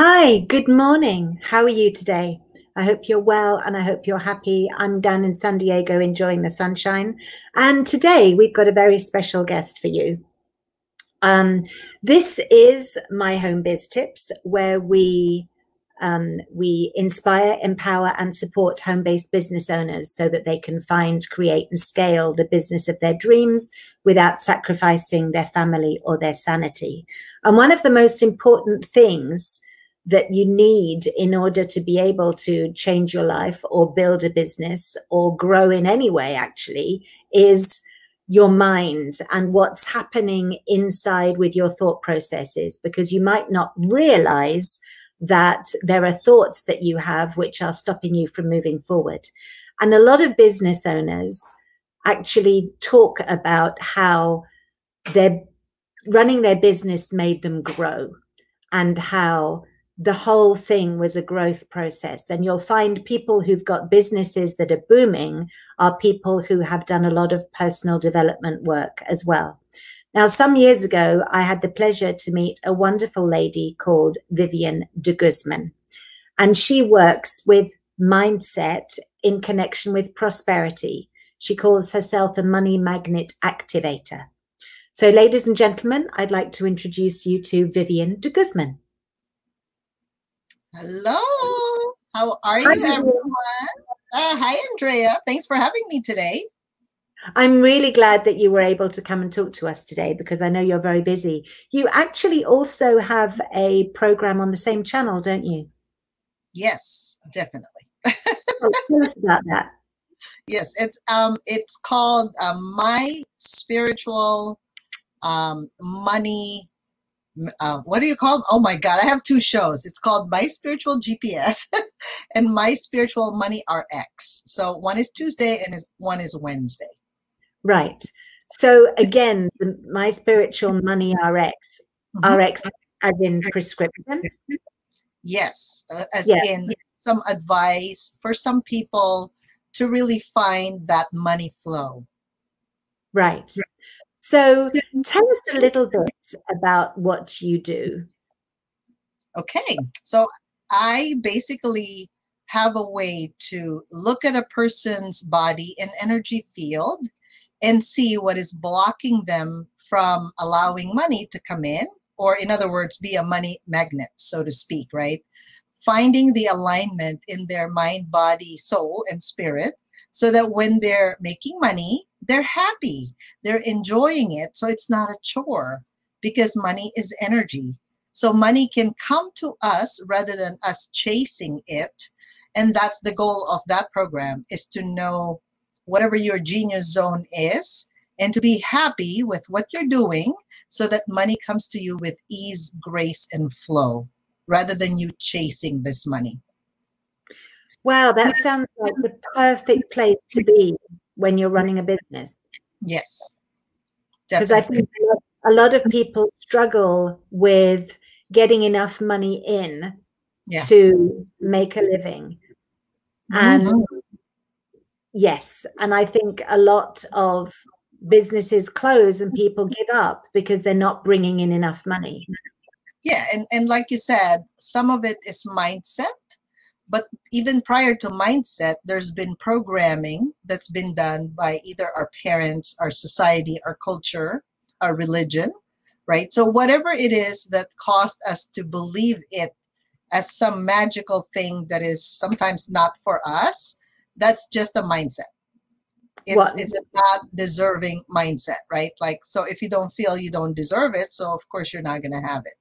Hi, good morning. How are you today? I hope you're well and I hope you're happy. I'm down in San Diego enjoying the sunshine. And today we've got a very special guest for you. This is My Home Biz Tips, where we inspire, empower and support home-based business owners so that they can find, create and scale the business of their dreams without sacrificing their family or their sanity. And one of the most important things that you need in order to be able to change your life or build a business or grow in any way actually is your mind and what's happening inside with your thought processes, because you might not realize that there are thoughts that you have which are stopping you from moving forward. And a lot of business owners actually talk about how running their business made them grow and how the whole thing was a growth process. And you'll find people who've got businesses that are booming are people who have done a lot of personal development work as well. Now, some years ago, I had the pleasure to meet a wonderful lady called Vivian DeGuzman, and she works with mindset in connection with prosperity. She calls herself a money magnet activator. So, ladies and gentlemen, I'd like to introduce you to Vivian DeGuzman. Hello, how are you, everyone? Hi, Andrea. Thanks for having me today. I'm really glad that you were able to come and talk to us today because I know you're very busy. You actually also have a program on the same channel, don't you? Yes, definitely. Tell us about that. Yes, it's called My Spiritual Money. What do you call them? Oh my God, I have two shows. It's called My Spiritual GPS and My Spiritual Money RX. So one is Tuesday and one is Wednesday. Right. So again, My Spiritual Money RX, RX as in prescription? Yes, as in some advice for some people to really find that money flow. Right. So tell us a little bit about what you do. Okay, so I basically have a way to look at a person's body and energy field and see what is blocking them from allowing money to come in, or in other words, be a money magnet, so to speak, right? Finding the alignment in their mind, body, soul, and spirit so that when they're making money, they're happy, they're enjoying it. So it's not a chore because money is energy. So money can come to us rather than us chasing it. And that's the goal of that program, is to know whatever your genius zone is and to be happy with what you're doing so that money comes to you with ease, grace, and flow rather than you chasing this money. Wow, that sounds like the perfect place to be when you're running a business. Yes, because I think a lot of people struggle with getting enough money in to make a living. And yes, and I think a lot of businesses close and people give up because they're not bringing in enough money. Yeah, and like you said, some of it is mindset. But even prior to mindset, there's been programming that's been done by either our parents, our society, our culture, our religion, right? So whatever it is that caused us to believe it as some magical thing that is sometimes not for us, that's just a mindset. It's a not deserving mindset, right? Like, so if you don't feel you don't deserve it, so of course you're not going to have it.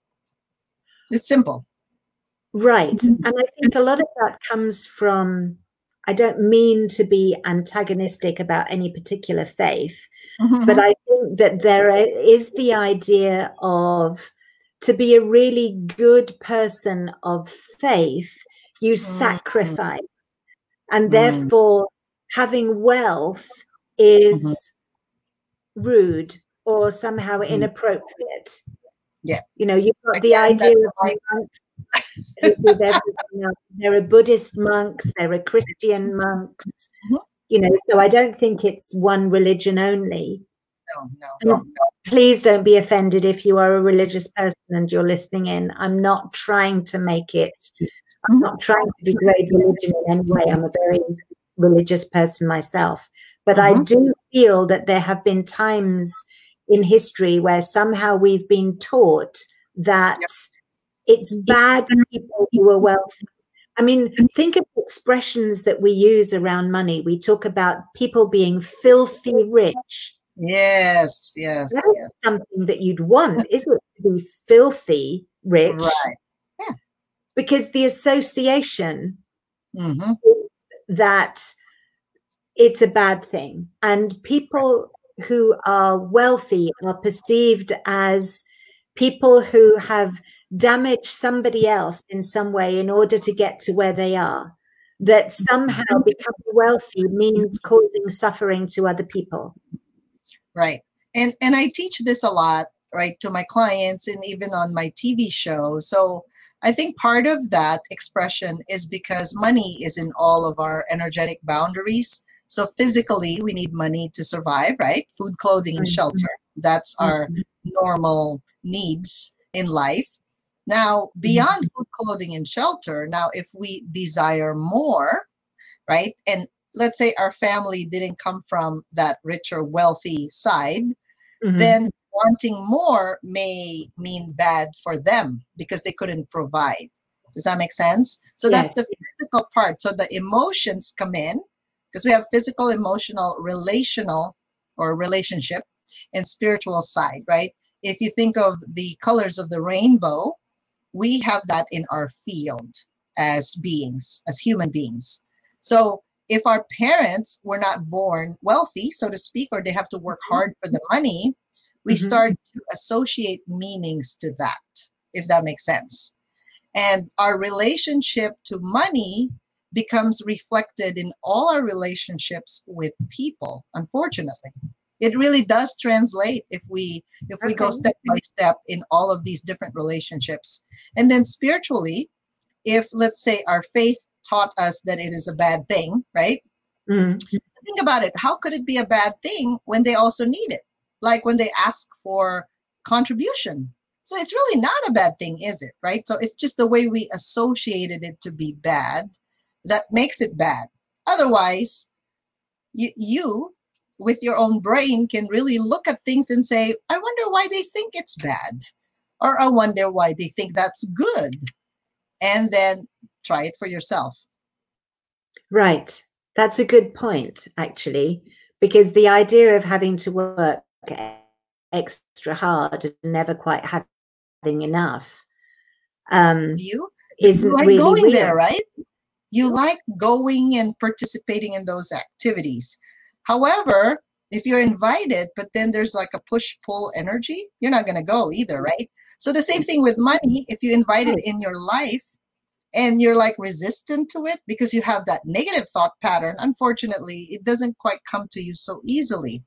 It's simple. Right. And I think a lot of that comes from, I don't mean to be antagonistic about any particular faith, but I think that there is the idea of, to be a really good person of faith, you sacrifice. And therefore, having wealth is rude or somehow inappropriate. Yeah. You know, you've got the idea of monks. There are Buddhist monks, there are Christian monks, you know, so I don't think it's one religion only. no, no. And please don't be offended if you are a religious person and you're listening in. I'm not trying to make it, I'm not trying to degrade religion in any way. I'm a very religious person myself. But I do feel that there have been times in history where somehow we've been taught that it's bad people who are wealthy. I mean, think of the expressions that we use around money. We talk about people being filthy rich. Yes, yes, That yes. is something that you'd want, isn't it, to be filthy rich? Right. Yeah. Because the association Mm-hmm. is that it's a bad thing. And people who are wealthy are perceived as people who have damaged somebody else in some way in order to get to where they are. That somehow becoming wealthy means causing suffering to other people. Right. And I teach this a lot, right, to my clients and even on my TV show. So I think part of that expression is because money is in all of our energetic boundaries. So physically, we need money to survive, right? Food, clothing, and shelter. That's our normal needs in life. Now, beyond food, clothing, and shelter, now if we desire more, right? And let's say our family didn't come from that rich or wealthy side, then wanting more may mean bad for them because they couldn't provide. Does that make sense? So that's the physical part. So the emotions come in because we have physical, emotional, relational, or relationship, and spiritual side, right? If you think of the colors of the rainbow, we have that in our field as beings, as human beings. So if our parents were not born wealthy, so to speak, or they have to work hard for the money, we start to associate meanings to that, if that makes sense. And our relationship to money becomes reflected in all our relationships with people, unfortunately. It really does translate if we go step by step in all of these different relationships. And then spiritually, if let's say our faith taught us that it is a bad thing, right? Think about it. How could it be a bad thing when they also need it? Like when they ask for contribution. So it's really not a bad thing, is it? Right? So it's just the way we associated it to be bad that makes it bad. Otherwise, you with your own brain can really look at things and say, I wonder why they think it's bad. Or I wonder why they think that's good. And then try it for yourself. Right. That's a good point, actually, because the idea of having to work extra hard and never quite having enough you isn't like really going real. there, right? You like going and participating in those activities. However, if you're invited, but then there's like a push-pull energy, you're not going to go either, right? So the same thing with money. If you invite it in your life and you're like resistant to it because you have that negative thought pattern, unfortunately, it doesn't quite come to you so easily.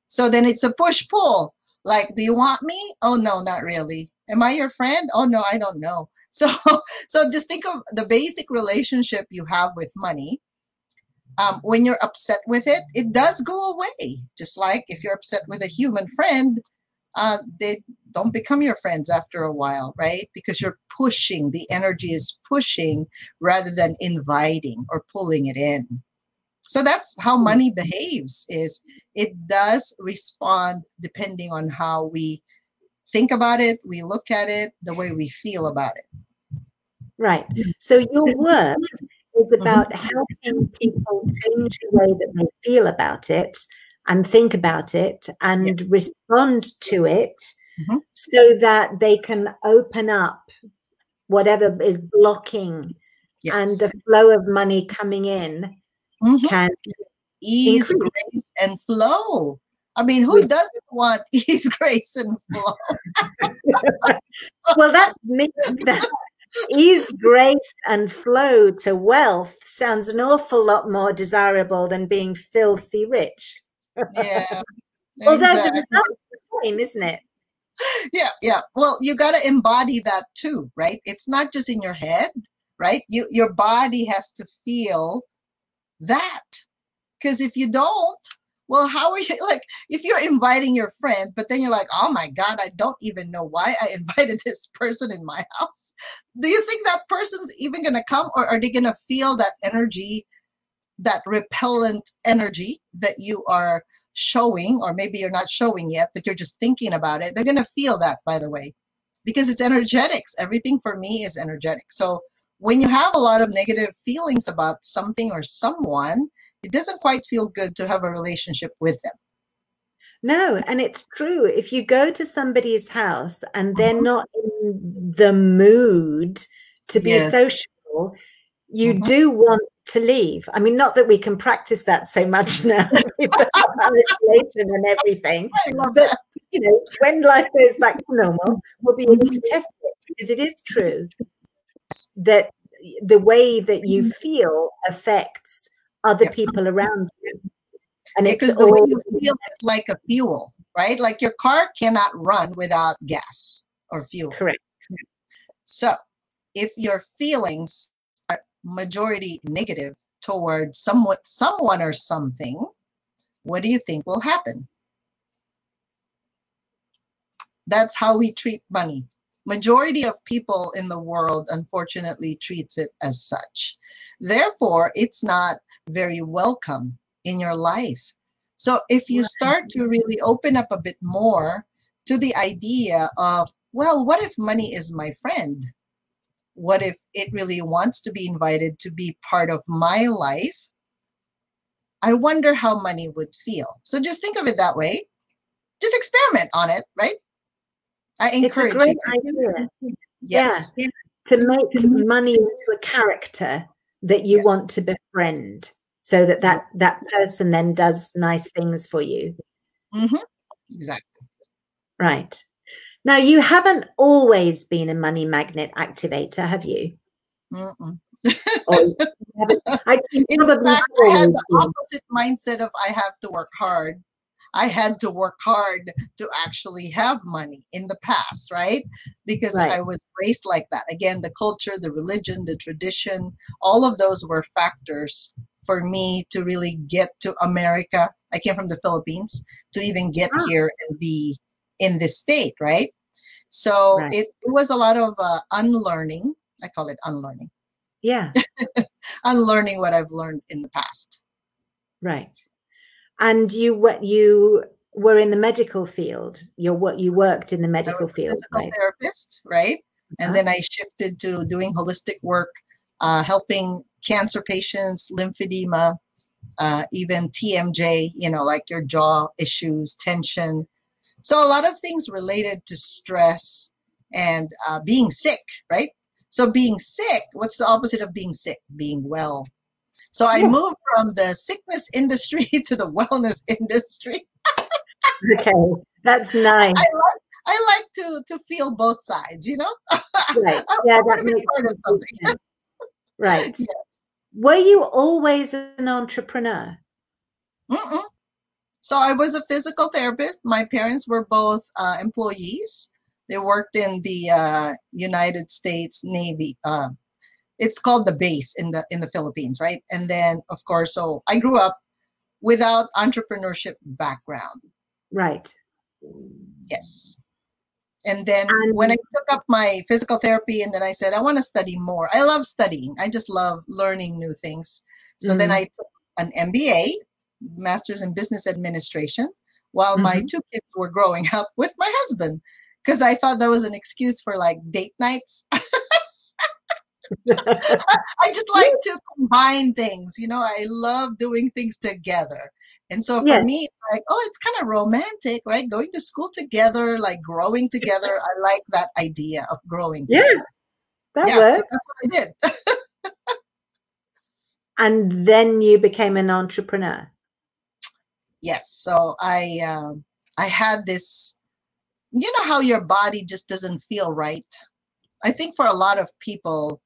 So then it's a push-pull. Like, do you want me? Oh, no, not really. Am I your friend? Oh, no, I don't know. So just think of the basic relationship you have with money. When you're upset with it, it does go away. Just like if you're upset with a human friend, they don't become your friends after a while, right? Because you're pushing, the energy is pushing rather than inviting or pulling it in. So that's how money behaves, is it does respond depending on how we think about it, we look at it, the way we feel about it. Right. So your work is about helping people change the way that they feel about it and think about it and respond to it so that they can open up whatever is blocking and the flow of money coming in can ease, increase. grace, and flow. I mean, who doesn't want ease, grace, and flow? Well, that means that ease, grace, and flow to wealth sounds an awful lot more desirable than being filthy rich. Yeah. Although the result's the same, isn't it? Yeah. Well, you got to embody that too, right? It's not just in your head, right? Your body has to feel that. Because if you don't, Well, how are you like if you're inviting your friend, but then you're like, oh my God, I don't even know why I invited this person in my house. Do you think that person's even gonna come, or are they gonna feel that energy, that repellent energy that you are showing, or maybe you're not showing yet, but you're just thinking about it? They're gonna feel that, by the way, because it's energetics. Everything for me is energetic. So when you have a lot of negative feelings about something or someone, it doesn't quite feel good to have a relationship with them. No, and it's true. If you go to somebody's house and they're not in the mood to be Yes. sociable, you do want to leave. I mean, not that we can practice that so much now with isolation and everything, but you know, when life goes back to normal, we'll be able to test it, because it is true that the way that you feel affects other people around you. And because the way you feel is like a fuel, right? Like your car cannot run without gas or fuel. Correct. So if your feelings are majority negative towards someone or something, what do you think will happen? That's how we treat money. Majority of people in the world, unfortunately, treats it as such. Therefore, it's not very welcome in your life. So if you start to really open up a bit more to the idea of, well, what if money is my friend? What if it really wants to be invited to be part of my life? I wonder how money would feel. So just think of it that way. Just experiment on it, right? I encourage you. It's a great idea. Yes. Yeah. To make money into a character that you want to befriend, so that person then does nice things for you. Exactly. Right. Now, you haven't always been a money magnet activator, have you? I had the opposite mindset of I have to work hard. I had to work hard to actually have money in the past, right? Because I was raised like that. Again, the culture, the religion, the tradition, all of those were factors for me to really get to America. I came from the Philippines to even get here and be in this state, right? So it was a lot of unlearning. I call it unlearning. Yeah. Unlearning what I've learned in the past. Right. And you were in the medical field. You worked in the medical field, I was a physical therapist, right? And then I shifted to doing holistic work, helping cancer patients, lymphedema, even TMJ, you know, like your jaw issues, tension. So a lot of things related to stress and being sick, right? So being sick, what's the opposite of being sick? Being well. So I moved from the sickness industry to the wellness industry. Okay, that's nice. I like to feel both sides, you know? Right. Yeah, that makes part of something. Sense. Right. Yes. Were you always an entrepreneur? So I was a physical therapist. My parents were both employees. They worked in the United States Navy. It's called the base in the Philippines, right? And then, of course, so I grew up without entrepreneurship background. Right. Yes. And then when I took up my physical therapy, and then I said, I want to study more. I love studying. I just love learning new things. So then I took an MBA, Master's in Business Administration, while my two kids were growing up with my husband, because I thought that was an excuse for like date nights. I just like to combine things, you know. I love doing things together. And so for me, like, oh, it's kind of romantic, right? Going to school together, like growing together. I like that idea of growing together. That works. So that's what I did. And then you became an entrepreneur. Yes. So I had this, you know how your body just doesn't feel right? I think for a lot of people,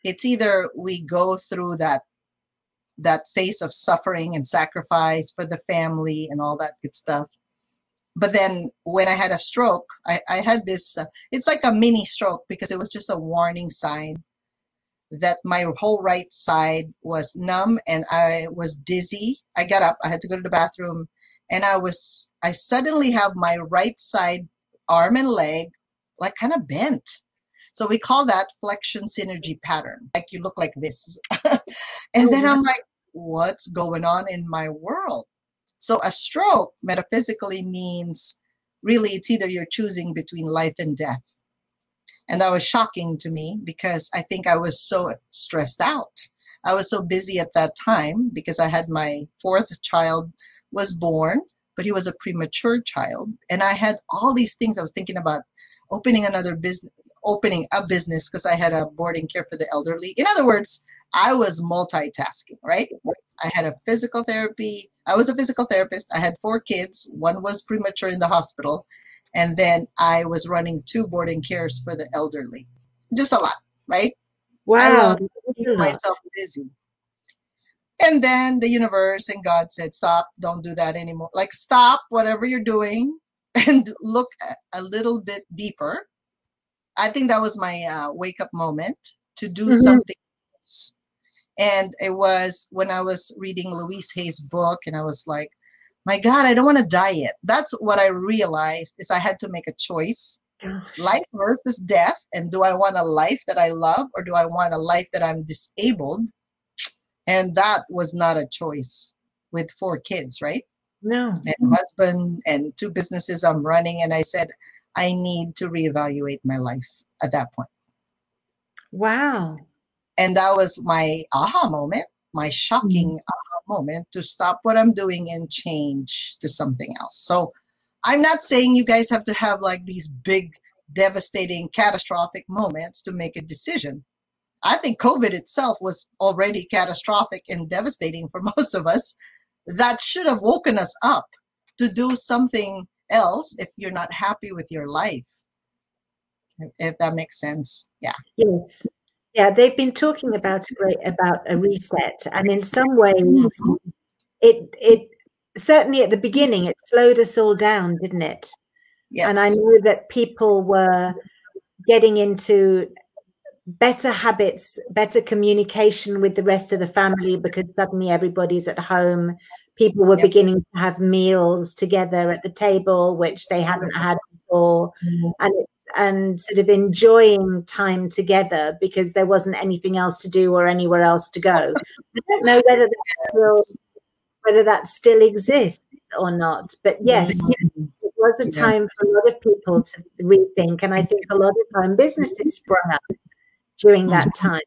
it's either we go through that phase of suffering and sacrifice for the family and all that good stuff. But then when I had a stroke, I had this, it's like a mini stroke, because it was just a warning sign that my whole right side was numb and I was dizzy. I got up, I had to go to the bathroom, And I suddenly have my right side arm and leg like kind of bent. So we call that flexion synergy pattern. Like you look like this. And then I'm like, what's going on in my world? So a stroke metaphysically means really it's either you're choosing between life and death. And that was shocking to me because I think I was so stressed out. I was so busy at that time because I had my fourth child was born, but he was a premature child. And I had all these things I was thinking about opening another business, opening a business because I had a boarding care for the elderly. In other words, I was multitasking, right? I had a physical therapy. I was a physical therapist. I had 4 kids. One was premature in the hospital. And then I was running 2 boarding cares for the elderly. Just a lot, right? Wow. I love keeping myself busy. And then the universe and God said, stop, don't do that anymore. Like, stop whatever you're doing and look a little bit deeper. I think that was my wake-up moment to do something else. And it was when I was reading Louise Hay's book, and I was like, my God, I don't want to diet. That's what I realized is I had to make a choice. Life versus death. And do I want a life that I love, or do I want a life that I'm disabled? And that was not a choice with 4 kids, right? No. And a husband and 2 businesses I'm running. And I said, I need to reevaluate my life at that point. Wow. And that was my aha moment, my shocking aha moment to stop what I'm doing and change to something else. So I'm not saying you guys have to have like these big, devastating, catastrophic moments to make a decision. I think COVID itself was already catastrophic and devastating for most of us. That should have woken us up to do something else if you're not happy with your life. If that makes sense. Yeah. Yes. Yeah, they've been talking about a reset, and in some ways, it certainly at the beginning it slowed us all down, didn't it? Yes. And I know that people were getting into better habits, better communication with the rest of the family because suddenly everybody's at home. People were beginning to have meals together at the table, which they hadn't had before, and sort of enjoying time together because there wasn't anything else to do or anywhere else to go. I don't know whether that still exists or not, but yes, it was a time for a lot of people to rethink, and I think a lot of home businesses sprung up during that time.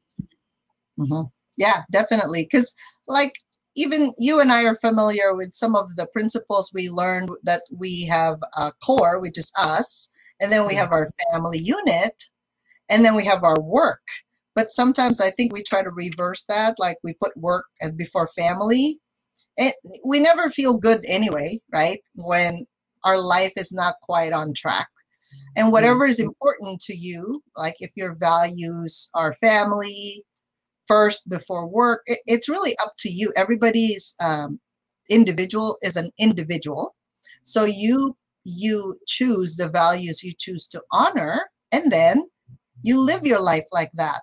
Yeah, definitely. Because like even you and I are familiar with some of the principles we learned, that we have a core, which is us, and then we have our family unit, and then we have our work. But sometimes I think we try to reverse that, like we put work before family. And we never feel good anyway, right? When our life is not quite on track. And whatever is important to you, like if your values are family first before work, it's really up to you. Everybody's individual is an individual. So you choose the values you choose to honor, and then you live your life like that.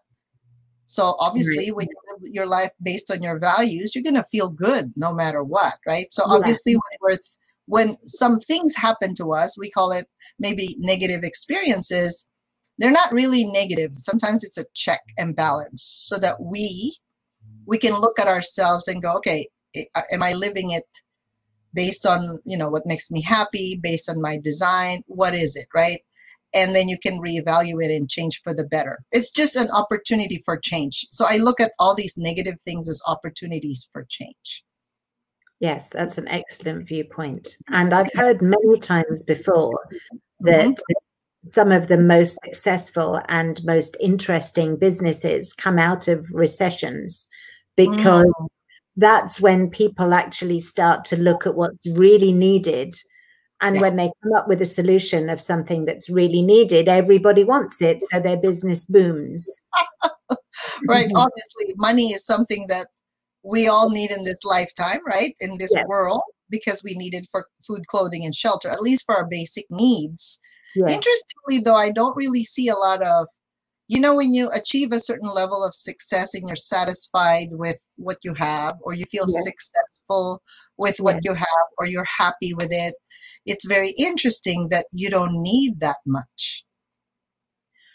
So obviously when you live your life based on your values, you're going to feel good no matter what, right? So obviously when some things happen to us, we call it maybe negative experiences. They're not really negative. Sometimes it's a check and balance so that we can look at ourselves and go, okay, am I living it based on, what makes me happy, based on my design? What is it, right? And then you can reevaluate and change for the better. It's just an opportunity for change. So I look at all these negative things as opportunities for change. Yes, that's an excellent viewpoint. And I've heard many times before that some of the most successful and most interesting businesses come out of recessions, because that's when people actually start to look at what's really needed. And when they come up with a solution of something that's really needed, everybody wants it, so their business booms. Right. Obviously, money is something that we all need in this lifetime, right? In this world, because we need it for food, clothing, and shelter, at least for our basic needs. Interestingly, though, I don't really see a lot of, you know, when you achieve a certain level of success and you're satisfied with what you have, or you feel successful with what you have, or you're happy with it, it's very interesting that you don't need that much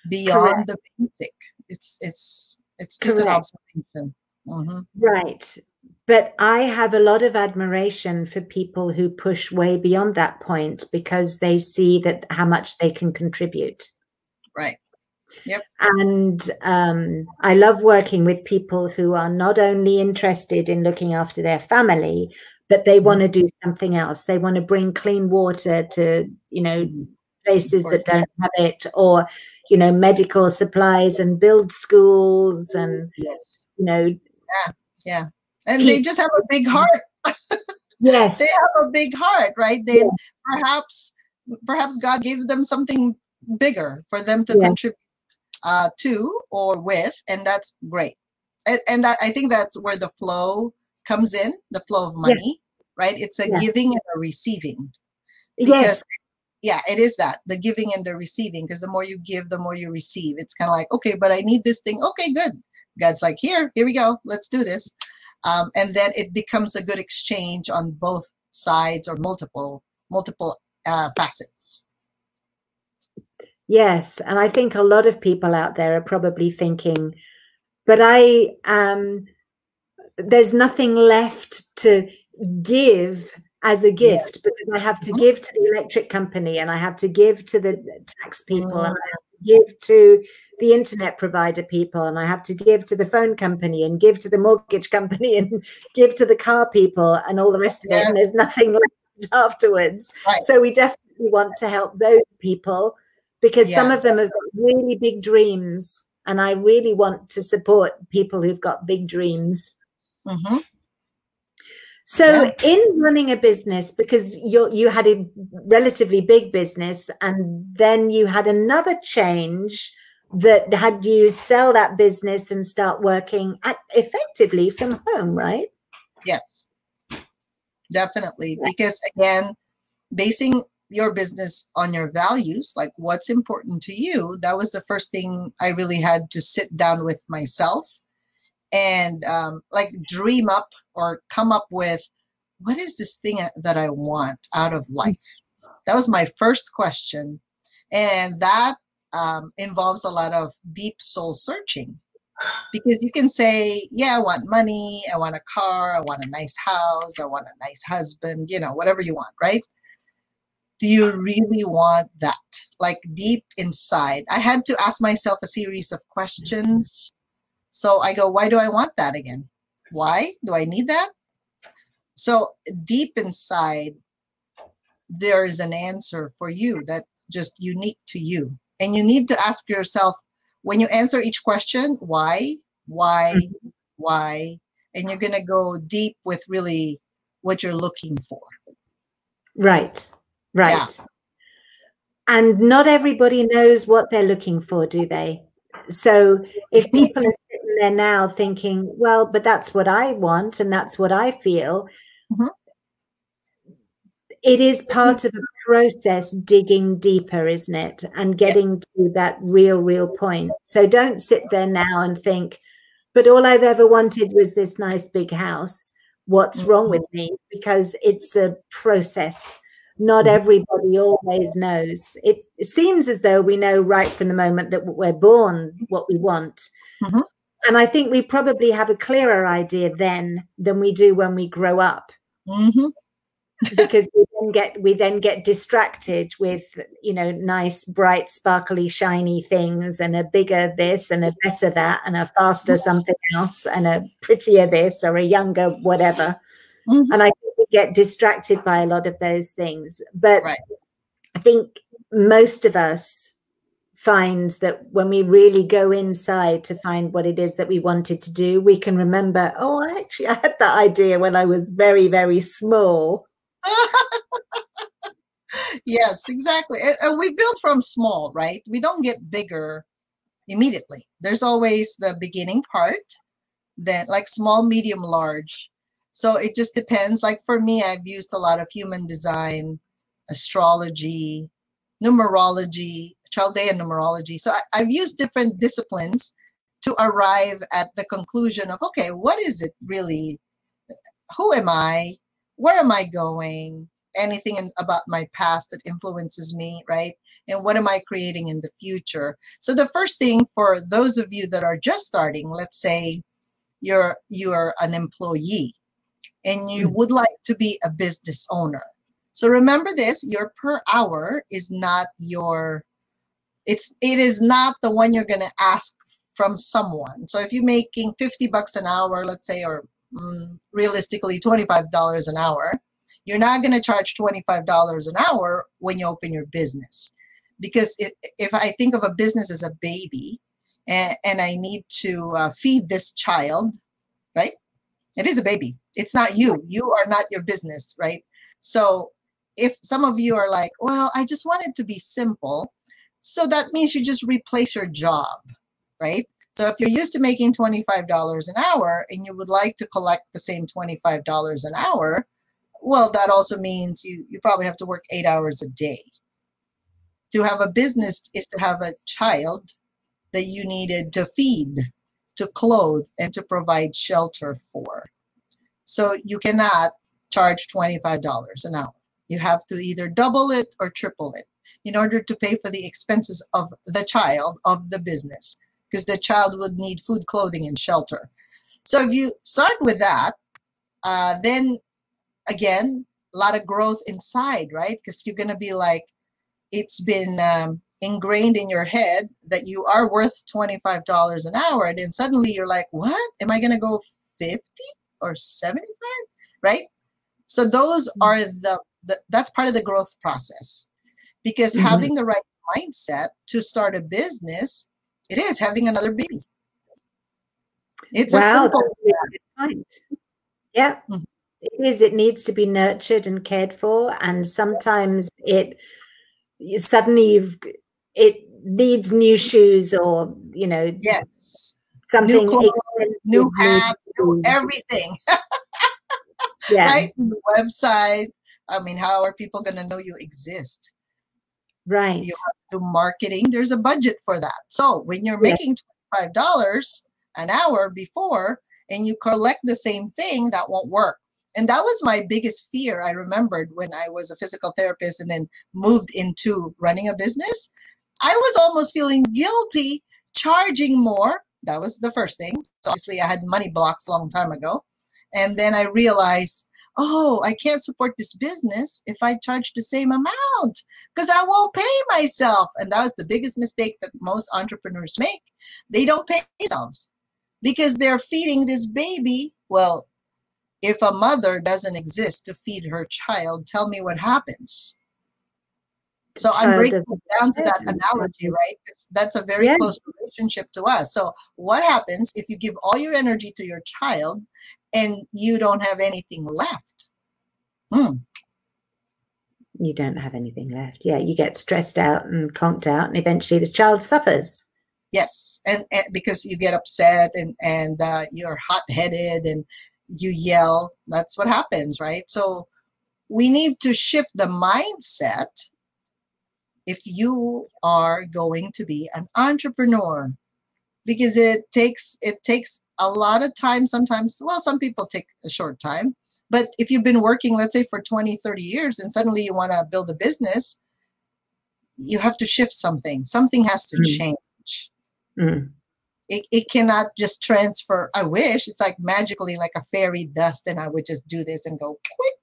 beyond the basic. It's just an observation. Right. But I have a lot of admiration for people who push way beyond that point because they see that how much they can contribute. Right. Yep. And I love working with people who are not only interested in looking after their family, but they want to do something else. They want to bring clean water to, you know, places that don't have it, or, you know, medical supplies, and build schools, and, you know. Yeah. And they just have a big heart. Yes. They have a big heart, right? Then perhaps God gave them something bigger for them to contribute to or with, and that's great. And that, I think that's where the flow comes in, the flow of money, right? It's a giving and a receiving. Because it is that, the giving and the receiving, because the more you give, the more you receive. It's kind of like, okay, but I need this thing. Okay, good. God's like, here we go. Let's do this. And then it becomes a good exchange on both sides, or multiple facets. Yes. And I think a lot of people out there are probably thinking, but there's nothing left to give as a gift, because I have to give to the electric company, and I have to give to the tax people, and I have to give to the internet provider people, and I have to give to the phone company, and give to the mortgage company, and give to the car people, and all the rest of it. And there's nothing left afterwards. Right. So we definitely want to help those people, because some of them have got really big dreams, and I really want to support people who've got big dreams. So in running a business, because you had a relatively big business, and then you had another change that had you sell that business and start working effectively from home, right? Yes, definitely. Because again, basing your business on your values, like what's important to you, that was the first thing I really had to sit down with myself and like dream up or come up with, what is this thing that I want out of life? That was my first question. And that involves a lot of deep soul searching, because you can say, yeah, I want money, I want a car, I want a nice house, I want a nice husband, you know, whatever you want, right? Do you really want that? Like deep inside, I had to ask myself a series of questions. So I go, why do I want that again? Why do I need that? So deep inside, there is an answer for you that's just unique to you. And you need to ask yourself, when you answer each question, why, and you're going to go deep with really what you're looking for. Right. Yeah. And not everybody knows what they're looking for, do they? So if people are sitting there now thinking, well, but that's what I want and that's what I feel, it is part of a process digging deeper, isn't it? And getting to that real point. So don't sit there now and think, but all I've ever wanted was this nice big house. What's wrong with me? Because it's a process. Not everybody always knows. It seems as though we know right from the moment that we're born what we want. And I think we probably have a clearer idea then than we do when we grow up. Because we then get distracted with, you know, nice, bright, sparkly, shiny things, and a bigger this and a better that and a faster something else and a prettier this or a younger whatever. And I think we get distracted by a lot of those things. But I think most of us find that when we really go inside to find what it is that we wanted to do, we can remember, oh, actually, I had that idea when I was very, very small. Yes, exactly. And we build from small, right? We don't get bigger immediately. There's always the beginning part, then like small, medium, large. So it just depends. Like for me, I've used a lot of human design, astrology, numerology, Chaldean numerology. So I've used different disciplines to arrive at the conclusion of, okay, what is it really? Who am I? Where am I going? Anything about my past that influences me, right? And what am I creating in the future? So the first thing for those of you that are just starting, let's say you're an employee and you would like to be a business owner. So remember this, your per hour is not your, it is not the one you're going to ask from someone. So if you're making 50 bucks an hour, let's say, or realistically $25 an hour, you're not going to charge $25 an hour when you open your business. Because if I think of a business as a baby and I need to feed this child, right? It is a baby. It's not you. You are not your business, right? So if some of you are like, well, I just want it to be simple. So that means you just replace your job, right? So if you're used to making $25 an hour and you would like to collect the same $25 an hour, well, that also means you probably have to work 8 hours a day. To have a business is to have a child that you needed to feed, to clothe, and to provide shelter for. So you cannot charge $25 an hour. You have to either double it or triple it in order to pay for the expenses of the child, of the business, because the child would need food, clothing, and shelter. So if you start with that, then again, a lot of growth inside, right? Because you're going to be like, it's been ingrained in your head that you are worth $25 an hour. And then suddenly you're like, what? Am I going to go 50 or 75? Right? So those are that's part of the growth process. Because having the right mindset to start a business, it is having another baby. It's a simple point. Yeah, it is. It needs to be nurtured and cared for, and sometimes it needs new shoes, or yes, something, new clothes, new hats, new everything. Yeah. Right? New website. I mean, how are people going to know you exist? Right. You have to do marketing. There's a budget for that. So when you're making $25 an hour before and you collect the same thing, that won't work. And that was my biggest fear. I remembered when I was a physical therapist and then moved into running a business, I was almost feeling guilty charging more. That was the first thing. So obviously I had money blocks a long time ago. And then I realized, oh, I can't support this business if I charge the same amount because I won't pay myself. And that was the biggest mistake that most entrepreneurs make. They don't pay themselves because they're feeding this baby. Well, if a mother doesn't exist to feed her child, tell me what happens. So I'm breaking it down to that analogy, right? That's a very close relationship to us. So what happens if you give all your energy to your child and you don't have anything left? You don't have anything left. Yeah, you get stressed out and conked out, and eventually the child suffers. Yes, and because you get upset and you're hot-headed and you yell. That's what happens, right? So we need to shift the mindset if you are going to be an entrepreneur, because it takes a lot of time sometimes. Well, some people take a short time, but if you've been working, let's say for 20, 30 years and suddenly you want to build a business, you have to shift something. Something has to change. It cannot just transfer. I wish it's like magically like a fairy dust and I would just do this and go quick.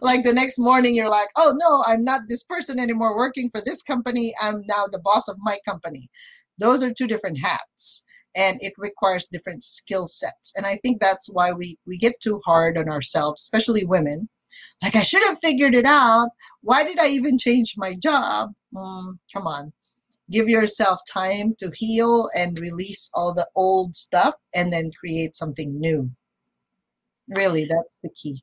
Like the next morning you're like, oh no, I'm not this person anymore working for this company. I'm now the boss of my company. Those are two different hats and it requires different skill sets. And I think that's why we get too hard on ourselves, especially women. Like, I should have figured it out. Why did I even change my job? Come on. Give yourself time to heal and release all the old stuff and then create something new. Really, that's the key.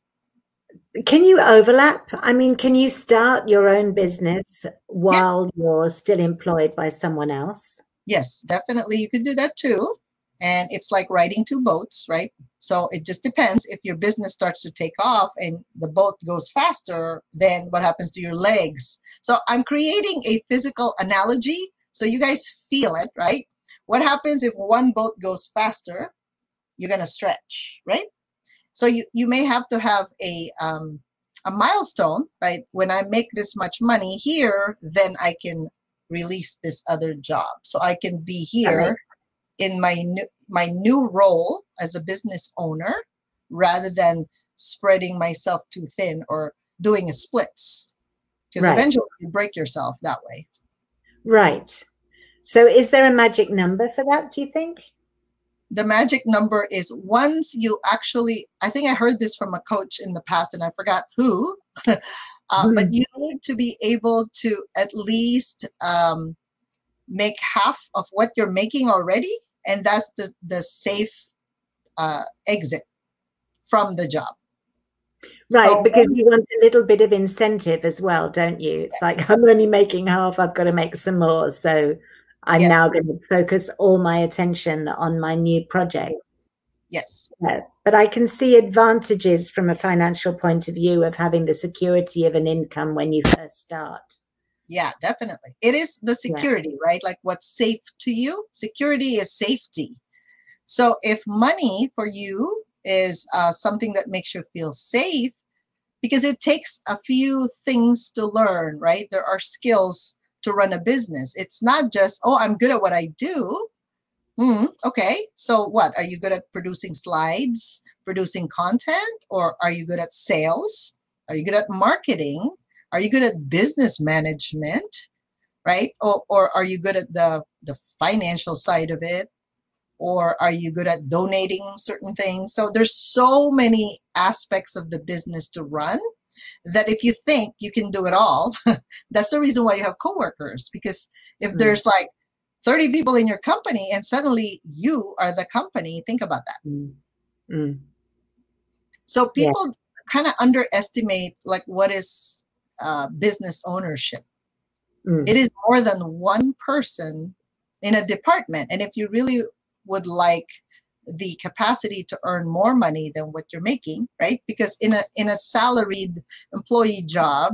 Can you overlap? I mean, can you start your own business while you're still employed by someone else? Yes, definitely. You could do that too. And it's like riding two boats, right? So it just depends. If your business starts to take off and the boat goes faster, then what happens to your legs? So I'm creating a physical analogy so you guys feel it, right? What happens if one boat goes faster? You're going to stretch, right? So you may have to have a milestone, right? When I make this much money here, then I can release this other job. So I can be here in my new role as a business owner, rather than spreading myself too thin or doing a splits, because eventually you break yourself that way. Right. So is there a magic number for that, do you think? The magic number is once you actually, I think I heard this from a coach in the past and I forgot who, but you need to be able to at least make half of what you're making already. And that's the safe exit from the job. Right, So, because you want a little bit of incentive as well, don't you? It's like, I'm only making half, I've got to make some more. So I'm now going to focus all my attention on my new project. Yes. But I can see advantages from a financial point of view of having the security of an income when you first start. Yeah, definitely. It is the security, right? Like what's safe to you. Security is safety. So if money for you is something that makes you feel safe, because it takes a few things to learn, right? There are skills to run a business. It's not just, oh, I'm good at what I do. Okay, so what? Are you good at producing slides, producing content, or are you good at sales? Are you good at marketing? Are you good at business management, right? Or are you good at the financial side of it? Or are you good at donating certain things? So there's so many aspects of the business to run that if you think you can do it all, that's the reason why you have coworkers. Because if there's like 30 people in your company and suddenly you are the company, think about that. So people kind of underestimate like what is business ownership. It is more than one person in a department. And if you really would like the capacity to earn more money than what you're making, right? Because in a salaried employee job,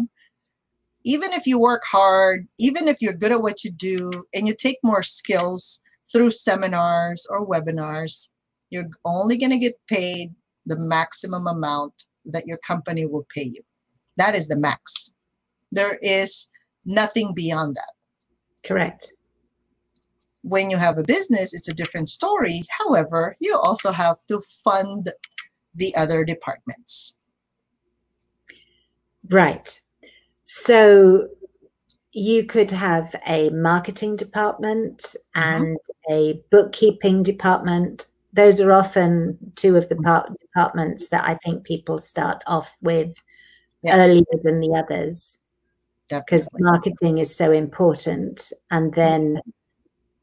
even if you work hard, even if you're good at what you do and you take more skills through seminars or webinars, you're only going to get paid the maximum amount that your company will pay you. That is the max. There is nothing beyond that. Correct. When you have a business, it's a different story. However, you also have to fund the other departments. Right. So you could have a marketing department and a bookkeeping department. Those are often two of the departments that I think people start off with earlier than the others. Because marketing is so important. And then,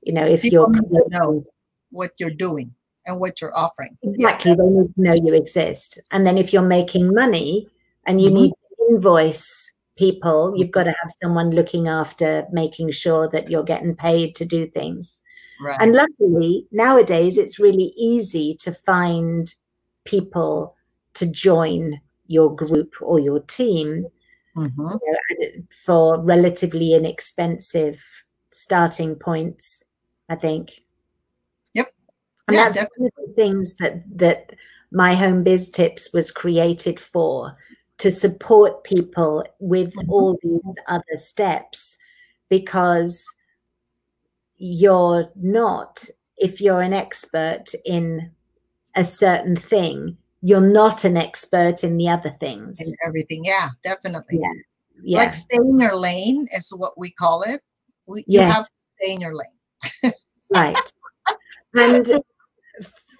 you know, if people you're need to know what you're doing and what you're offering. Exactly. They need to know you exist. And then if you're making money and you need to invoice people, you've got to have someone looking after making sure that you're getting paid to do things. Right. And luckily, nowadays, it's really easy to find people to join your group or your team for relatively inexpensive starting points, I think. Yep. And that's one of the things that My Home Biz Tips was created for, to support people with all these other steps, because you're not, if you're an expert in a certain thing, you're not an expert in the other things. In everything. Yeah, definitely. Yeah. Like stay in your lane is what we call it. You have to stay in your lane. Right. And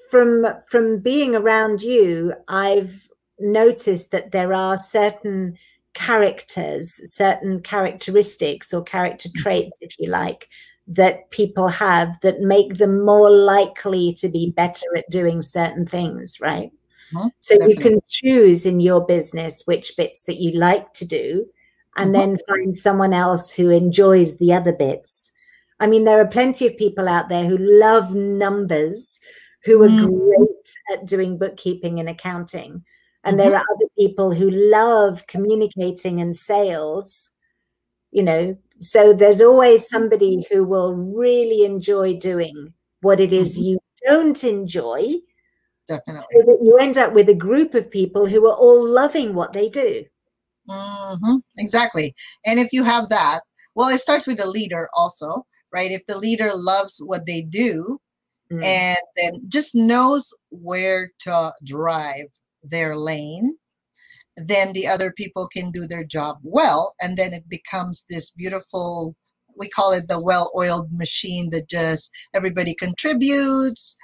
from being around you, I've noticed that there are certain characters, certain characteristics or character traits, if you like, that people have that make them more likely to be better at doing certain things, right? So you can choose in your business which bits that you like to do, and then find someone else who enjoys the other bits. I mean, there are plenty of people out there who love numbers, who are great at doing bookkeeping and accounting. And there are other people who love communicating and sales, you know. So there's always somebody who will really enjoy doing what it is you don't enjoy. Definitely. So that you end up with a group of people who are all loving what they do. Exactly. And if you have that, well, it starts with the leader also, right? If the leader loves what they do and then just knows where to drive their lane, then the other people can do their job well. And then it becomes this beautiful, we call it the well-oiled machine that just everybody contributes.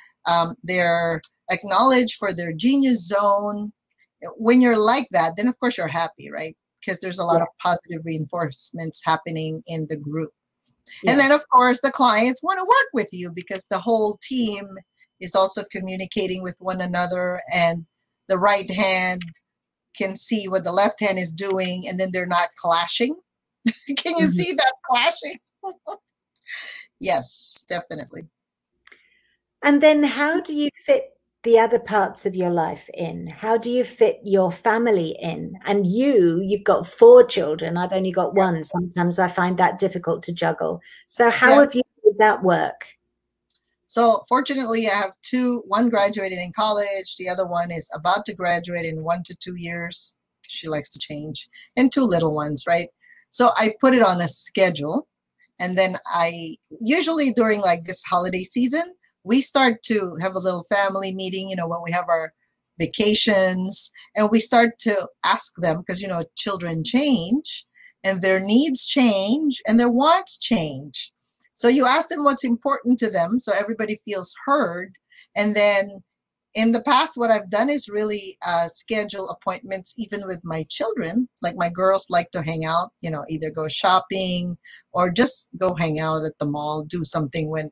They're acknowledged for their genius zone. When you're like that, then of course you're happy, right? Because there's a lot of positive reinforcements happening in the group. And then of course the clients want to work with you because the whole team is also communicating with one another, and the right hand can see what the left hand is doing, and then they're not clashing. Can you see that clashing? Yes, definitely. And then how do you fit the other parts of your life in? How do you fit your family in? And you've got 4 children. I've only got 1. Sometimes I find that difficult to juggle. So how have you made that work? So fortunately, I have 2. One graduated in college. The other one is about to graduate in 1 to 2 years. She likes to change. And 2 little ones, right? So I put it on a schedule. And then I usually during like this holiday season, we start to have a little family meeting, you know, when we have our vacations, and we start to ask them, because, you know, children change and their needs change and their wants change. So you ask them what's important to them so everybody feels heard. And then in the past, what I've done is really schedule appointments even with my children. Like my girls like to hang out, you know, either go shopping or just go hang out at the mall, do something when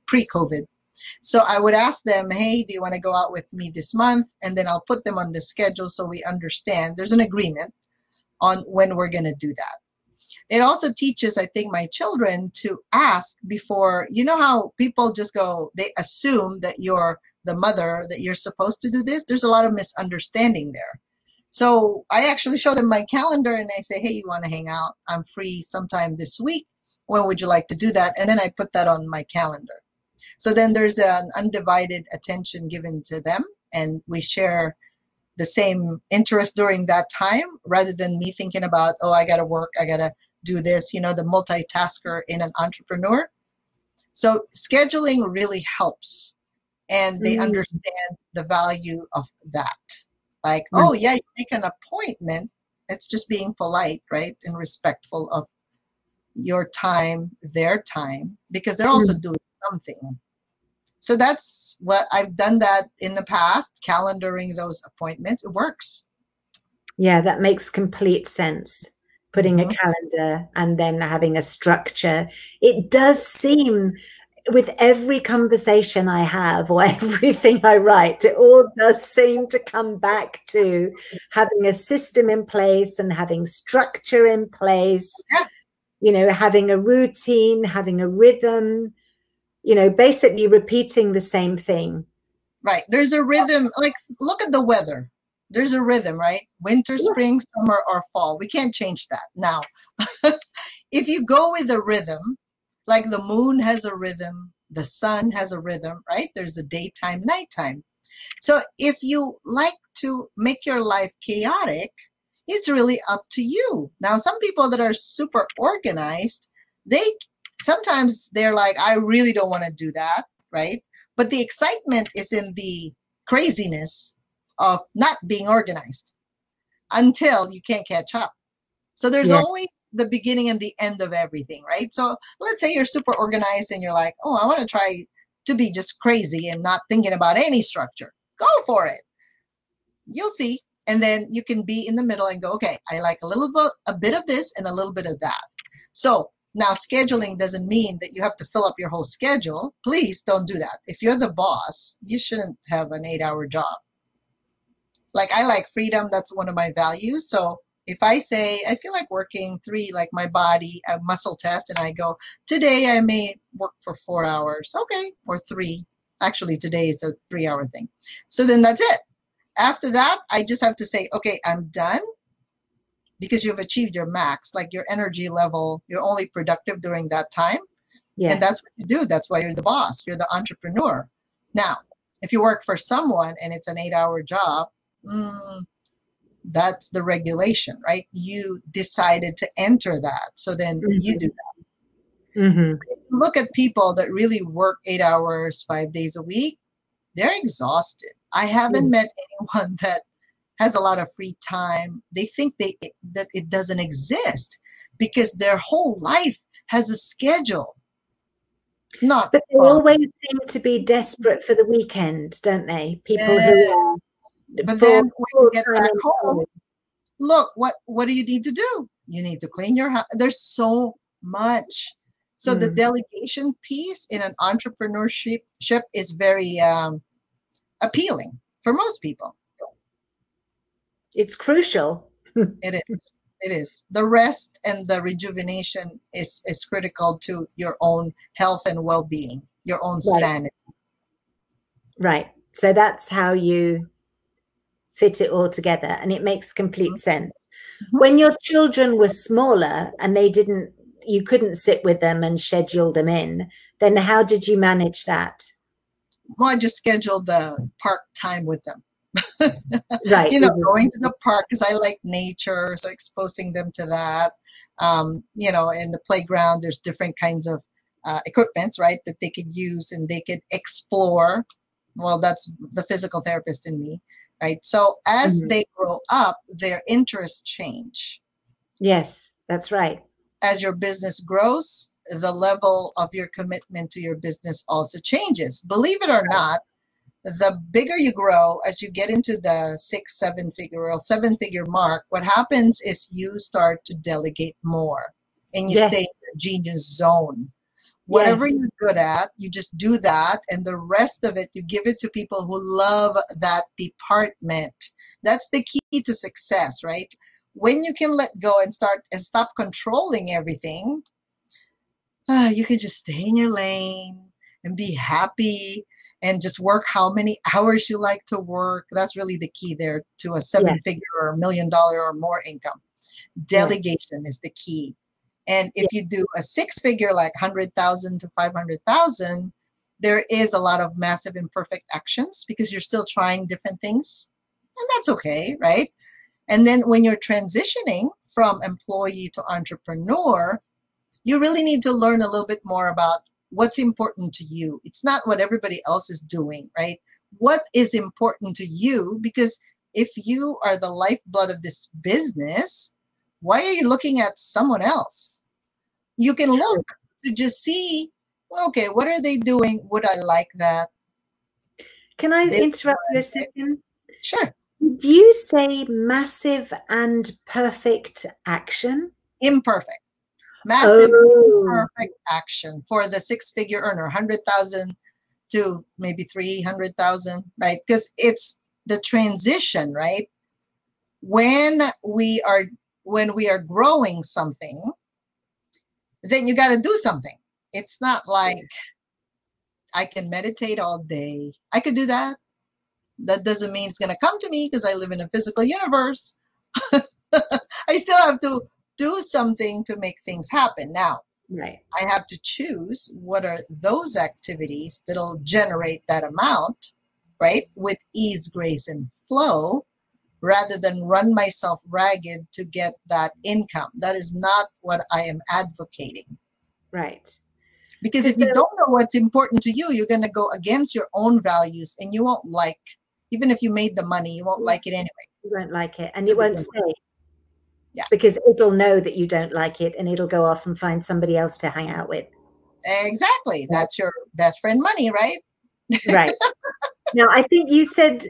pre-COVID. So I would ask them, hey, do you want to go out with me this month? And then I'll put them on the schedule so we understand. There's an agreement on when we're going to do that. It also teaches, I think, my children to ask before, you know how people just go, they assume that you're the mother, that you're supposed to do this. There's a lot of misunderstanding there. So I actually show them my calendar and I say, hey, you want to hang out? I'm free sometime this week. When would you like to do that? And then I put that on my calendar. So then there's an undivided attention given to them, and we share the same interest during that time, rather than me thinking about, oh, I got to work, I got to do this, you know, the multitasker in an entrepreneur. So scheduling really helps, and they understand the value of that. Like, oh yeah, you make an appointment. It's just being polite, right? And respectful of your time, their time, because they're also doing something. So that's what I've done that in the past, calendaring those appointments. It works. Yeah, that makes complete sense. Putting a calendar and then having a structure. It does seem, with every conversation I have or everything I write, it all does seem to come back to having a system in place and having structure in place, you know, having a routine, having a rhythm, you know, basically repeating the same thing. Right. There's a rhythm. Like, look at the weather. There's a rhythm, right? Winter, spring, summer, or fall. We can't change that. Now, if you go with a rhythm, like the moon has a rhythm, the sun has a rhythm, right? There's a daytime, nighttime. So if you like to make your life chaotic, it's really up to you. Now, some people that are super organized, sometimes they're like, I really don't want to do that, right? But the excitement is in the craziness of not being organized until you can't catch up. So there's always the beginning and the end of everything, right? So let's say you're super organized and you're like, oh, I want to try to be just crazy and not thinking about any structure. Go for it. You'll see. And then you can be in the middle and go, okay, I like a bit of this and a little bit of that. So now scheduling doesn't mean that you have to fill up your whole schedule. Please don't do that. If you're the boss, you shouldn't have an 8-hour job. Like, I like freedom. That's one of my values. So If I say, I feel like working 3, like my body, a muscle test, and I go, today I may work for 4 hours. Okay, or 3. Actually, today is a 3-hour thing. So then that's it. After that, I just have to say, okay, I'm done, because you've achieved your max, like your energy level. You're only productive during that time. Yeah. And that's what you do. That's why you're the boss. You're the entrepreneur. Now, if you work for someone and it's an 8-hour job, that's the regulation, right? You decided to enter that. So then you do that. Look at people that really work 8 hours, 5 days a week. They're exhausted. I haven't met anyone that has a lot of free time. They think that it doesn't exist because their whole life has a schedule. But they always seem to be desperate for the weekend, don't they? People who. But then when you get back home, look, what do you need to do? You need to clean your house. There's so much. So the delegation piece in an entrepreneurship is very appealing for most people. It's crucial. It is. It is. The rest and the rejuvenation is critical to your own health and well-being, your own sanity. Right. So that's how you fit it all together, and it makes complete sense. When your children were smaller and you couldn't sit with them and schedule them in, then how did you manage that? Well, I just scheduled the park time with them. Right. Going to the park because I like nature, so exposing them to that. In the playground, there's different kinds of equipments, right, that they could use and they could explore. Well, that's the physical therapist in me, right? So as they grow up, their interests change. Yes, that's right. As your business grows, the level of your commitment to your business also changes. Believe it or not, the bigger you grow, as you get into the 6, 7-figure or 7-figure mark, what happens is you start to delegate more and you stay in your genius zone. Whatever you're good at, you just do that. And the rest of it, you give it to people who love that department. That's the key to success, right? When you can let go and stop controlling everything, you can just stay in your lane and be happy and just work how many hours you like to work. That's really the key there to a 7-figure or $1 million or more income. Delegation is the key. And if you do a 6-figure, like 100,000 to 500,000, there is a lot of massive imperfect actions because you're still trying different things, and that's okay, right? And then when you're transitioning from employee to entrepreneur, you really need to learn a little bit more about what's important to you. It's not what everybody else is doing, right? What is important to you? Because if you are the lifeblood of this business, why are you looking at someone else? You can look to just see, okay, what are they doing? Would I like that? Can I interrupt you a second? Sure. Did you say massive and perfect action? Imperfect. Massive, imperfect action for the 6-figure earner, 100,000 to maybe 300,000, right? Because it's the transition, right? When we are growing something, then you got to do something. It's not like I can meditate all day. I could do that. That doesn't mean it's going to come to me because I live in a physical universe. I still have to do something to make things happen. Now, I have to choose what are those activities that'll generate that amount, right? With ease, grace, and flow, rather than run myself ragged to get that income. That is not what I am advocating. Right. Because if you don't know what's important to you, you're going to go against your own values and you won't like, even if you made the money, you won't like it anyway. You won't like it and it won't stay. Yeah. Because it'll know that you don't like it and it'll go off and find somebody else to hang out with. Exactly. That's your best friend money, right? Right. Now, I think you said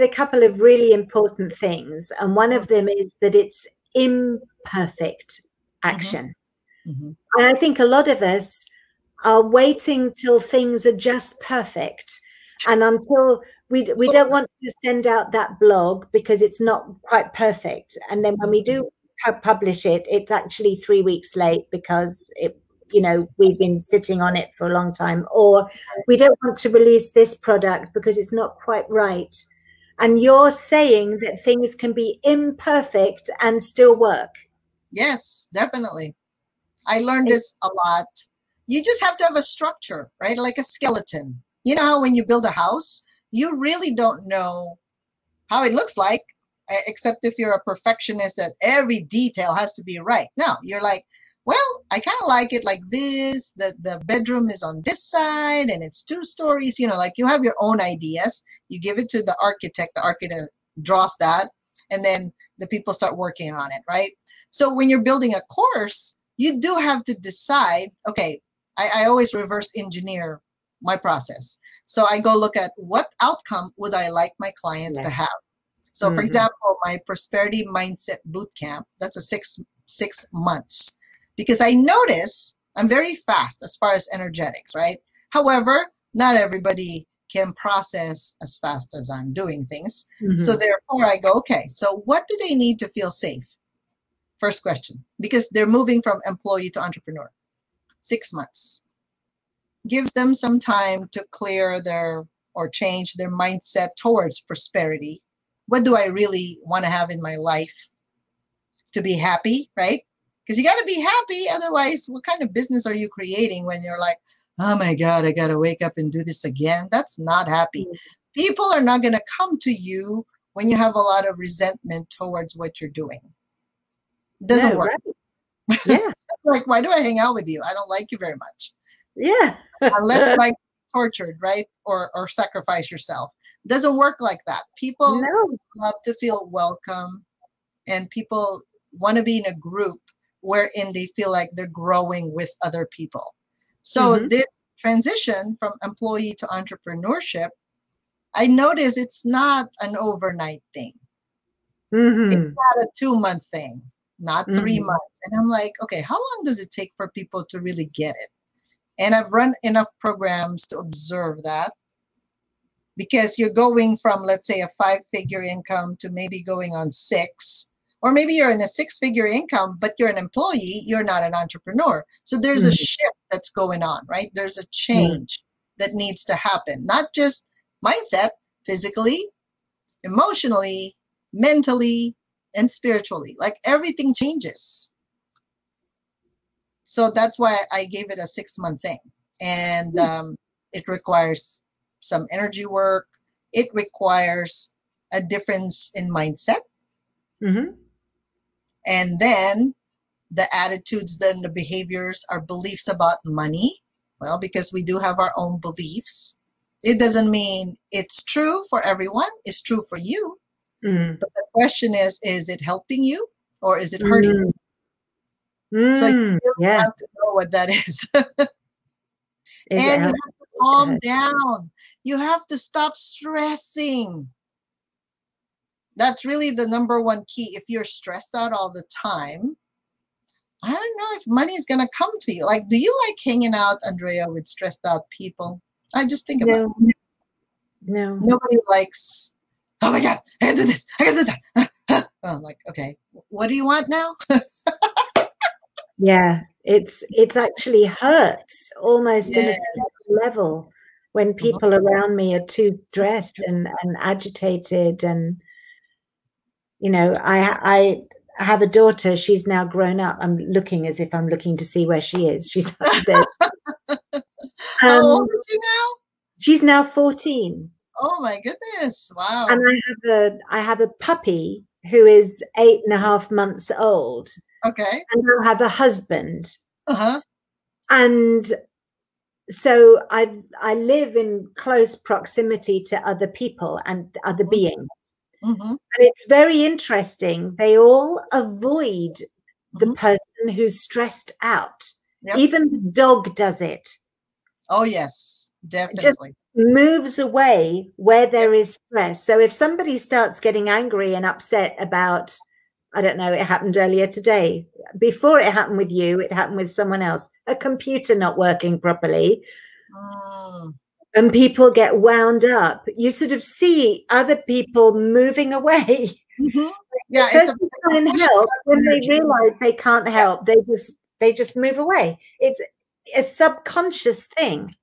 a couple of really important things. And one of them is that it's imperfect action. And I think a lot of us are waiting till things are just perfect. And until we don't want to send out that blog because it's not quite perfect. And then when we do publish it, it's actually 3 weeks late because we've been sitting on it for a long time, or we don't want to release this product because it's not quite right. And you're saying that things can be imperfect and still work. Yes, definitely. I learned this a lot. You just have to have a structure, right? Like a skeleton. You know how when you build a house, you really don't know how it looks like, except if you're a perfectionist that every detail has to be right. No, you're like, well, I kind of like it like this. The bedroom is on this side and it's 2 stories. Like you have your own ideas. You give it to the architect draws that, and then the people start working on it, right? So when you're building a course, you do have to decide, okay, I always reverse engineer my process. So I go look at what outcome would I like my clients to have. So for example, my prosperity mindset bootcamp, that's a six months, because I notice I'm very fast as far as energetics, right? However, not everybody can process as fast as I'm doing things. So therefore I go, okay, so what do they need to feel safe? First question, because they're moving from employee to entrepreneur. 6 months gives them some time to clear or change their mindset towards prosperity. What do I really want to have in my life to be happy, right? Because you got to be happy. Otherwise, what kind of business are you creating when you're like, oh my God, I got to wake up and do this again? That's not happy. People are not going to come to you when you have a lot of resentment towards what you're doing. It doesn't work. Right. Yeah. Like, why do I hang out with you? I don't like you very much. Yeah. Unless you like tortured, right? Or sacrifice yourself. It doesn't work like that. People love to feel welcome, and people want to be in a group wherein they feel like they're growing with other people. So this transition from employee to entrepreneurship, I notice it's not an overnight thing. It's not a 2-month thing, not 3 months. And I'm like, okay, how long does it take for people to really get it? And I've run enough programs to observe that, because you're going from, let's say, a 5-figure income to maybe going on 6, or maybe you're in a 6-figure income, but you're an employee, you're not an entrepreneur. So there's a shift that's going on, right? There's a change that needs to happen, not just mindset, physically, emotionally, mentally, and spiritually. Like everything changes. So that's why I gave it a 6-month thing. And it requires some energy work. It requires a difference in mindset. And then the attitudes, then the behaviors, our beliefs about money. Well, because we do have our own beliefs. It doesn't mean it's true for everyone. It's true for you. But the question is it helping you or is it hurting you? So you really have to know what that is. And you have to calm down. You have to stop stressing. That's really the number one key. If you're stressed out all the time, I don't know if money is going to come to you. Like, do you like hanging out, Andrea, with stressed out people? I just think about it. No. Nobody likes, oh my God, I can do this. I can do that. Oh, I'm like, okay, what do you want now? Yeah, it's actually hurts almost in a physical level when people around me are too stressed and agitated. And I have a daughter. She's now grown up. I'm looking as if I'm looking to see where she is. She's upstairs. How old is she now? She's now 14. Oh my goodness! Wow. And I have a puppy who is 8.5 months old. Okay. And I have a husband. And so I live in close proximity to other people and other beings. And it's very interesting. They all avoid the person who's stressed out. Even the dog does it. Oh, yes, definitely. Just moves away where there is stress. So if somebody starts getting angry and upset about, I don't know, it happened earlier today. Before it happened with you, it happened with someone else. A computer not working properly. And people get wound up. You sort of see other people moving away. Yeah, Those it's a who try and push help, when they energy. realize they can't help, they just move away. It's a subconscious thing.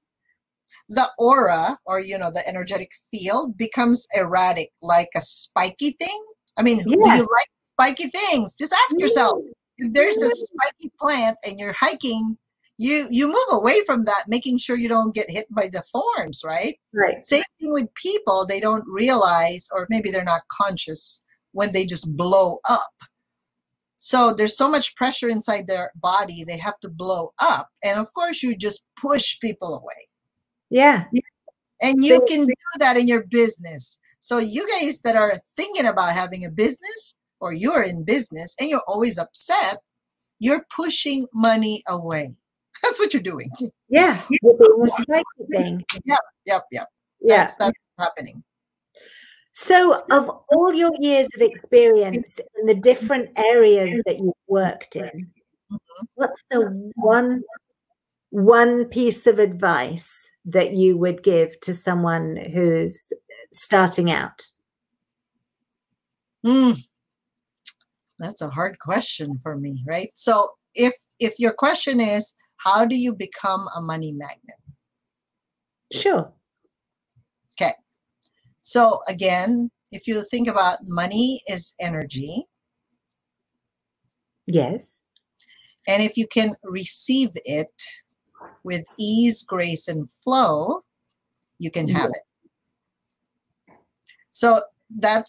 The aura, or the energetic field, becomes erratic, like a spiky thing. I mean, do Yeah. you like spiky things? Just ask yourself, if there's a spiky plant and you're hiking, you move away from that, making sure you don't get hit by the thorns, right? Right. Same thing with people. They don't realize, or maybe they're not conscious when they just blow up. So there's so much pressure inside their body, they have to blow up. And of course, you just push people away. Yeah. And you can do that in your business. So you guys that are thinking about having a business, or you're in business and you're always upset, you're pushing money away. That's what you're doing. Yeah. You're being a spiky thing. Yep. Yeah. That's what's happening. So of all your years of experience in the different areas that you've worked in, what's the one piece of advice that you would give to someone who's starting out? That's a hard question for me, right? So if your question is, how do you become a money magnet? Sure. Okay. So again, if you think about money is energy. Yes. And if you can receive it with ease, grace, and flow, you can have it. So that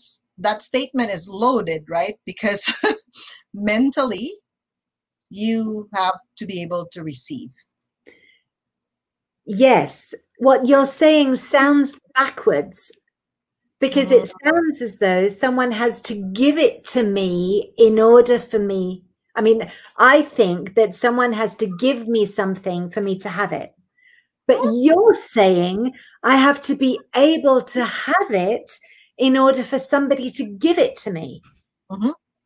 statement is loaded, right? Because mentally, you have to be able to receive. Yes. What you're saying sounds backwards, because it sounds as though someone has to give it to me in order for me. I mean, I think that someone has to give me something for me to have it. But you're saying I have to be able to have it in order for somebody to give it to me.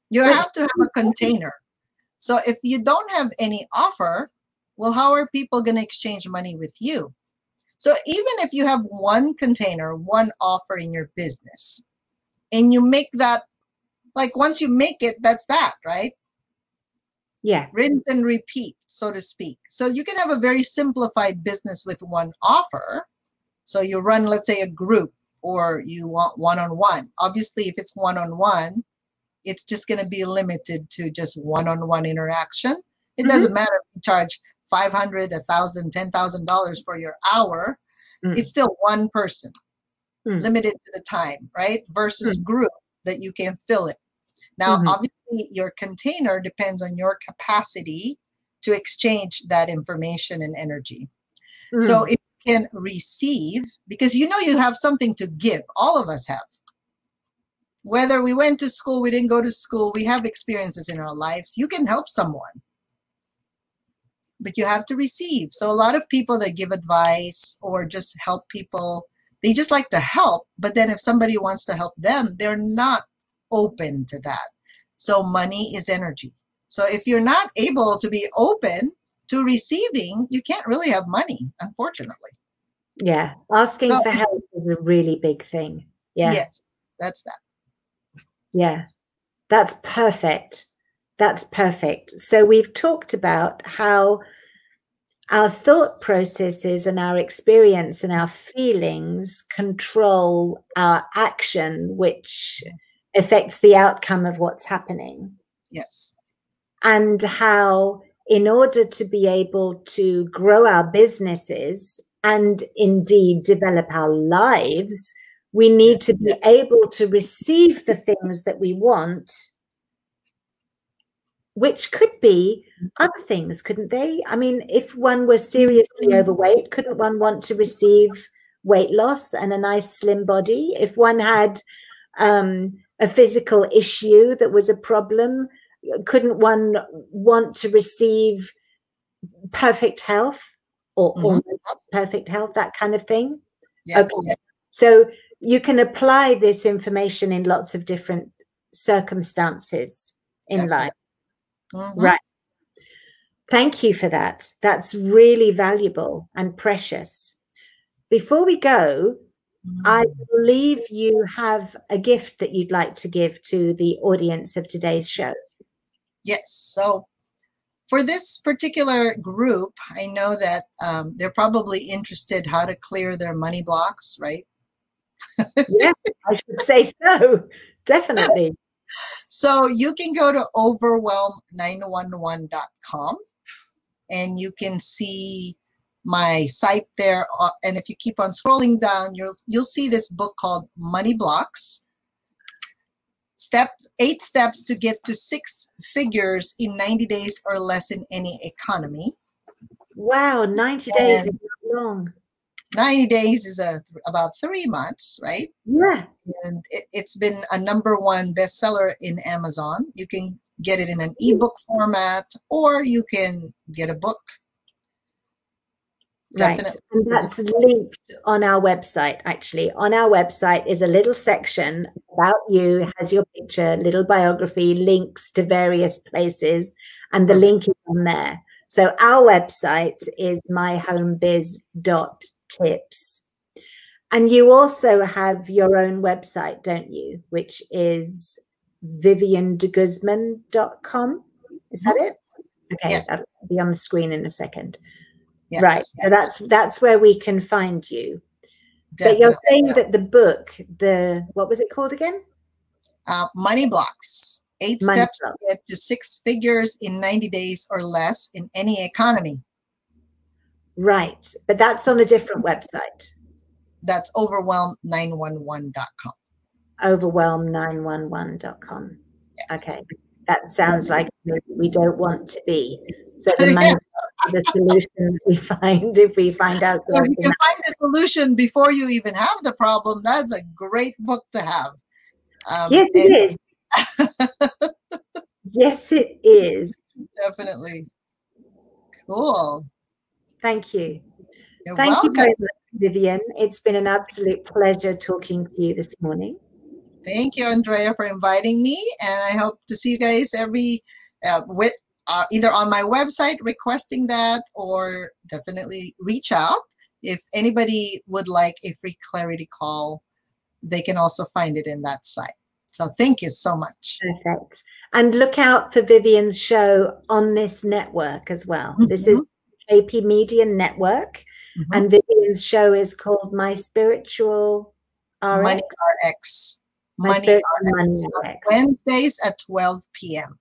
You have to have a container. So if you don't have any offer, well, how are people going to exchange money with you? So even if you have one container, one offer in your business, and you make that, like once you make it, that's that, right? Yeah. Rinse and repeat, so to speak. So you can have a very simplified business with one offer. So you run, let's say, a group, or you want one-on-one. Obviously, if it's one-on-one, it's just going to be limited to just one-on-one interaction. It doesn't matter if you charge $500, $1,000, $10,000 for your hour. It's still one person, limited to the time, right? Versus group that you can fill it. Now, obviously, your container depends on your capacity to exchange that information and energy. So if you can receive, because you have something to give, all of us have. Whether we went to school, we didn't go to school, we have experiences in our lives. You can help someone, but you have to receive. So a lot of people that give advice or just help people, they just like to help. But then if somebody wants to help them, they're not open to that. So money is energy. So if you're not able to be open to receiving, you can't really have money, unfortunately. Yeah. Asking for help is a really big thing. Yeah. Yes, that's that. Yeah, that's perfect. That's perfect. So we've talked about how our thought processes and our experience and our feelings control our action, which affects the outcome of what's happening. Yes. And how, in order to be able to grow our businesses and indeed develop our lives, we need to be able to receive the things that we want, which could be other things, couldn't they? I mean, if one were seriously overweight, couldn't one want to receive weight loss and a nice slim body? If one had a physical issue that was a problem, couldn't one want to receive perfect health or almost perfect health, that kind of thing? Yes. Okay. So you can apply this information in lots of different circumstances in life. Right. Thank you for that. That's really valuable and precious. Before we go, I believe you have a gift that you'd like to give to the audience of today's show. Yes. So for this particular group, I know that they're probably interested how to clear their money blocks, right? Yeah, I should say so. Definitely. So you can go to overwhelm911.com and you can see my site there. And if you keep on scrolling down, you'll see this book called Money Blocks. 8 steps to get to 6 figures in 90 days or less in any economy. Wow, 90 days is not long. 90 days is about 3 months, right? Yeah. And it's been a #1 bestseller in Amazon. You can get it in an ebook format, or you can get a book. Right. And that's linked on our website, actually. On our website is a little section about you. It has your picture, little biography, links to various places, and the link is on there. So our website is MyHomeBiz.TIPS. And you also have your own website, don't you? Which is VivianDeGuzman.com. Is that it? Okay, yes. That'll be on the screen in a second. Yes. Right. So that's where we can find you. Definitely. But you're saying that the book, what was it called again? Money Blocks. 8 steps to get to 6 figures in 90 days or less in any economy. Right. But that's on a different website. That's overwhelm911.com. Overwhelm911.com. Yes. Okay. That sounds like we don't want to be. So the money the solution we find if we find out. So if you can find the solution before you even have the problem, that's a great book to have. Yes, it is. Yes, it is. Definitely. Cool. Thank you. You're Thank welcome. you very much, Vivian. It's been an absolute pleasure talking to you this morning. Thank you, Andrea, for inviting me, and I hope to see you guys either on my website requesting that, or definitely reach out. If anybody would like a free clarity call, they can also find it in that site. So thank you so much. Perfect. And look out for Vivian's show on this network as well. This is JP Media Network, and Vivian's show is called My Spiritual RX. Money RX. Money RX. Wednesdays at 12 p.m.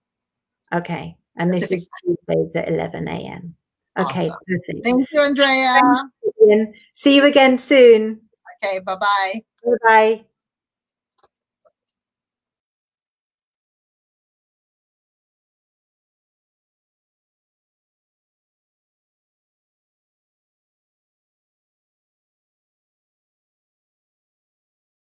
Okay. And this is Tuesdays at 11 a.m. Okay, awesome. Perfect. Thank you, Andrea. Thanks, Vivian. See you again soon. Okay, bye-bye. Bye-bye.